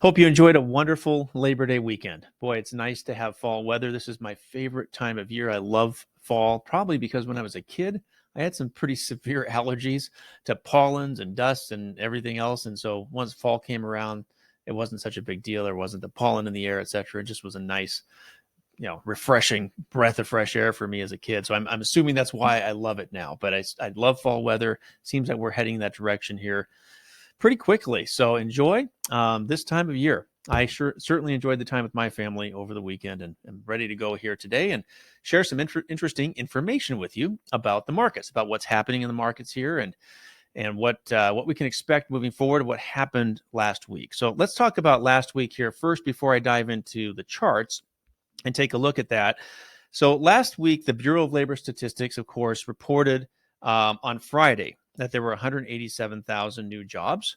Hope you enjoyed a wonderful Labor Day weekend. Boy, it's nice to have fall weather. This is my favorite time of year. I love fall, probably because when I was a kid, I had some pretty severe allergies to pollens and dust and everything else. And so once fall came around, it wasn't such a big deal. There wasn't the pollen in the air, etc. It just was a nice, refreshing breath of fresh air for me as a kid. So I'm assuming that's why I love it now. But I love fall weather. Seems like we're heading that direction here pretty quickly. So enjoy this time of year. I certainly enjoyed the time with my family over the weekend, and I'm ready to go here today and share some interesting information with you about the markets, about what's happening in the markets here, and what we can expect moving forward, what happened last week. So let's talk about last week here first before I dive into the charts and take a look at that. So last week, the Bureau of Labor Statistics, of course, reported on Friday that there were 187,000 new jobs,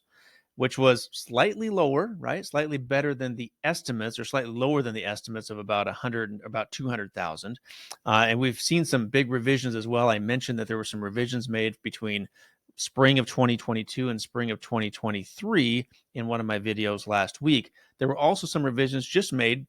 which was slightly lower, right? Slightly better than the estimates, or slightly lower than the estimates of about 200,000. And we've seen some big revisions as well. I mentioned that there were some revisions made between spring of 2022 and spring of 2023 in one of my videos last week. There were also some revisions just made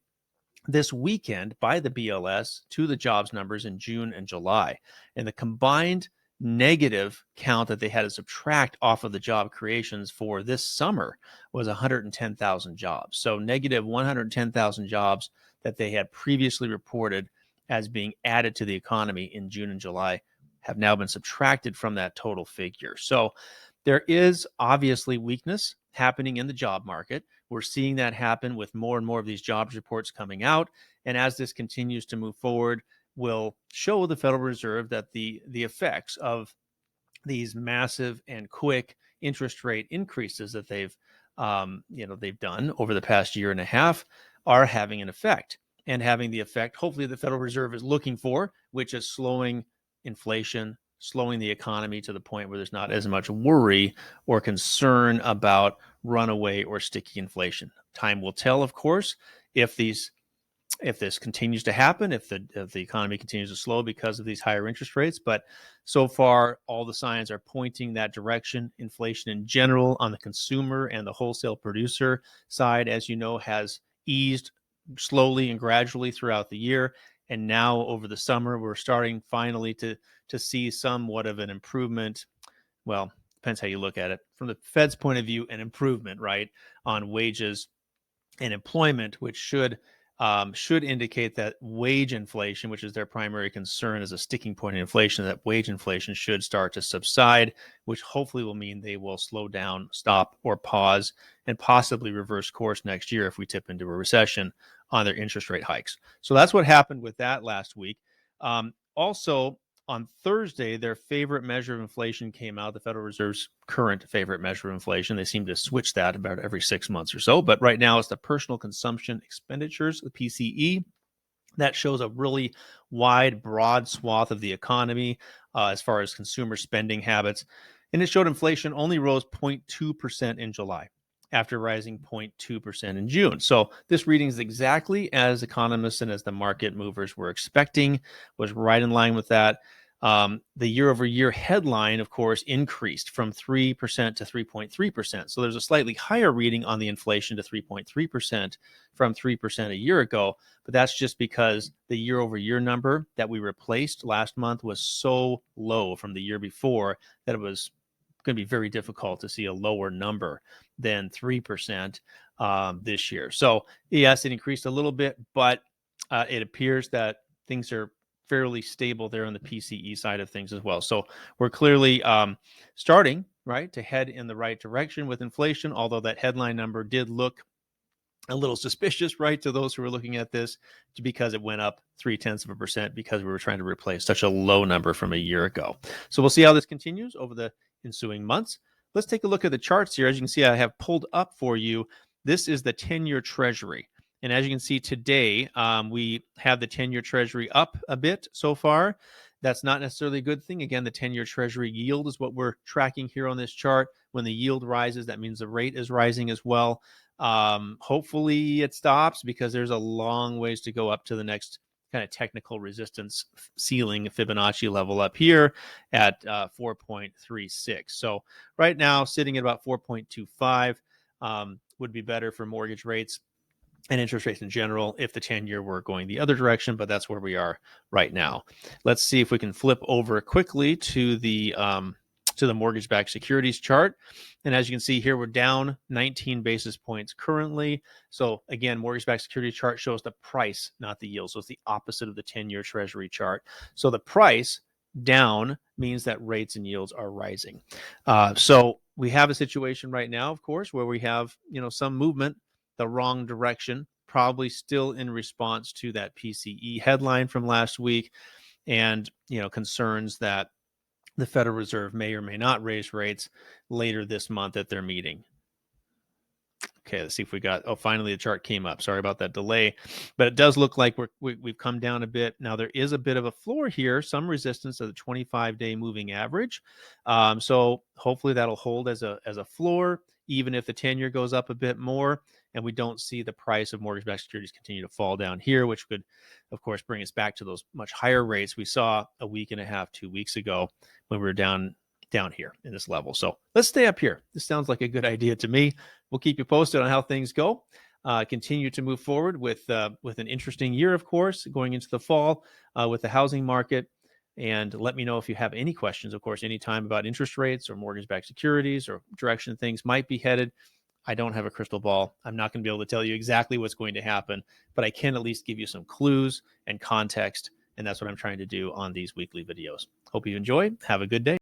this weekend by the BLS to the jobs numbers in June and July. And the combined negative count that they had to subtract off of the job creations for this summer was 110,000 jobs. So negative 110,000 jobs that they had previously reported as being added to the economy in June and July have now been subtracted from that total figure. So there is obviously weakness happening in the job market. We're seeing that happen with more and more of these jobs reports coming out. And as this continues to move forward, will show the Federal Reserve that the effects of these massive and quick interest rate increases that they've done over the past year and a half are having an effect, and having the effect hopefully the Federal Reserve is looking for, which is slowing inflation, slowing the economy to the point where there's not as much worry or concern about runaway or sticky inflation. Time will tell, of course, if this continues to happen, if the economy continues to slow because of these higher interest rates. But so far, all the signs are pointing that direction. Inflation in general on the consumer and the wholesale producer side, as you know, has eased slowly and gradually throughout the year. And now over the summer, we're starting finally to see somewhat of an improvement. Well, depends how you look at it. From the Fed's point of view, an improvement, right, on wages and employment, which should indicate that wage inflation, which is their primary concern as a sticking point in inflation, that wage inflation should start to subside, which hopefully will mean they will slow down, stop, or pause, and possibly reverse course next year if we tip into a recession on their interest rate hikes. So that's what happened with that last week. Also, on Thursday, their favorite measure of inflation came out, the Federal Reserve's current favorite measure of inflation. They seem to switch that about every 6 months or so. But right now, it's the personal consumption expenditures, the PCE. That shows a really wide, broad swath of the economy as far as consumer spending habits. And it showed inflation only rose 0.2% in July, after rising 0.2% in June. So this reading is exactly as economists and as the market movers were expecting, was right in line with that. The year-over-year headline, of course, increased from 3% to 3.3%. So there's a slightly higher reading on the inflation to 3.3% from 3% a year ago. But that's just because the year-over-year number that we replaced last month was so low from the year before that it was going to be very difficult to see a lower number than 3% this year. So yes, it increased a little bit, but it appears that things are fairly stable there on the PCE side of things as well. So we're clearly starting, right, to head in the right direction with inflation, although that headline number did look a little suspicious, right, to those who are looking at this, because it went up 0.3% because we were trying to replace such a low number from a year ago. So we'll see how this continues over the ensuing months. Let's take a look at the charts here. As you can see, I have pulled up for you. This is the 10-year Treasury. And as you can see today, we have the 10-year Treasury up a bit so far. That's not necessarily a good thing. Again, the 10-year Treasury yield is what we're tracking here on this chart. When the yield rises, that means the rate is rising as well. Hopefully it stops, because there's a long ways to go up to the next kind of technical resistance ceiling Fibonacci level up here at 4.36. So right now sitting at about 4.25, would be better for mortgage rates and interest rates in general if the 10-year were going the other direction, but that's where we are right now. Let's see if we can flip over quickly to the mortgage-backed securities chart. And as you can see here, we're down 19 basis points currently. So again, mortgage-backed securities chart shows the price, not the yield. So it's the opposite of the 10-year Treasury chart. So the price down means that rates and yields are rising. So we have a situation right now, of course, where we have some movement the wrong direction, probably still in response to that PCE headline from last week, and concerns that the Federal Reserve may or may not raise rates later this month at their meeting. Okay, let's see if we got, finally the chart came up. Sorry about that delay, but it does look like we've come down a bit. Now there is a bit of a floor here, some resistance to the 25-day moving average. So hopefully that'll hold as a floor, even if the 10-year goes up a bit more and we don't see the price of mortgage-backed securities continue to fall down here, which could, of course, bring us back to those much higher rates we saw a week and a half, 2 weeks ago when we were down here in this level. So let's stay up here. This sounds like a good idea to me. We'll keep you posted on how things go. Continue to move forward with an interesting year, of course, going into the fall with the housing market. And let me know if you have any questions, of course, anytime about interest rates or mortgage-backed securities or direction things might be headed. I don't have a crystal ball. I'm not going to be able to tell you exactly what's going to happen, but I can at least give you some clues and context. And that's what I'm trying to do on these weekly videos. Hope you enjoy. Have a good day.